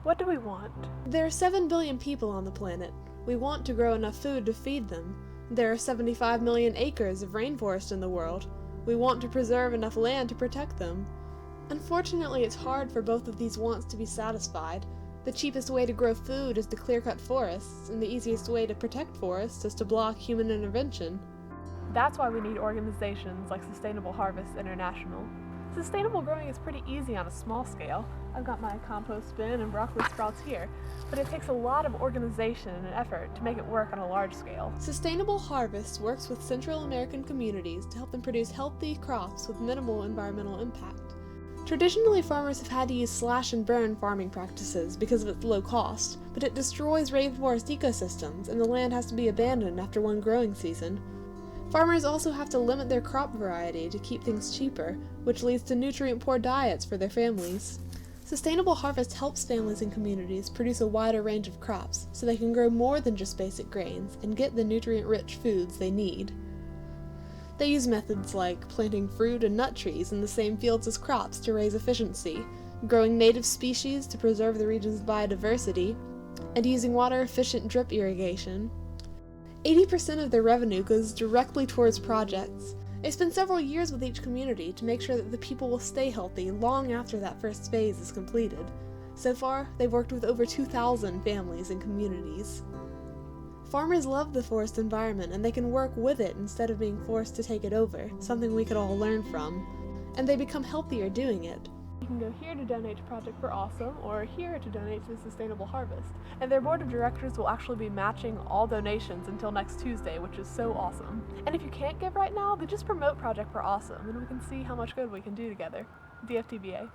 What do we want? There are 7 billion people on the planet. We want to grow enough food to feed them. There are 75 million acres of rainforest in the world. We want to preserve enough land to protect them. Unfortunately, it's hard for both of these wants to be satisfied. The cheapest way to grow food is to clear-cut forests, and the easiest way to protect forests is to block human intervention. That's why we need organizations like Sustainable Harvest International. Sustainable growing is pretty easy on a small scale. I've got my compost bin and broccoli sprouts here, but it takes a lot of organization and effort to make it work on a large scale. Sustainable Harvest works with Central American communities to help them produce healthy crops with minimal environmental impact. Traditionally, farmers have had to use slash-and-burn farming practices because of its low cost, but it destroys rainforest ecosystems, and the land has to be abandoned after one growing season. Farmers also have to limit their crop variety to keep things cheaper, which leads to nutrient-poor diets for their families. Sustainable Harvest helps families and communities produce a wider range of crops so they can grow more than just basic grains and get the nutrient-rich foods they need. They use methods like planting fruit and nut trees in the same fields as crops to raise efficiency, growing native species to preserve the region's biodiversity, and using water-efficient drip irrigation. 80% of their revenue goes directly towards projects. They spend several years with each community to make sure that the people will stay healthy long after that first phase is completed. So far, they've worked with over 2,000 families and communities. Farmers love the forest environment, and they can work with it instead of being forced to take it over, something we could all learn from. And they become healthier doing it. You can go here to donate to Project for Awesome, or here to donate to Sustainable Harvest. And their board of directors will actually be matching all donations until next Tuesday, which is so awesome. And if you can't give right now, then just promote Project for Awesome, and we can see how much good we can do together. DFTBA.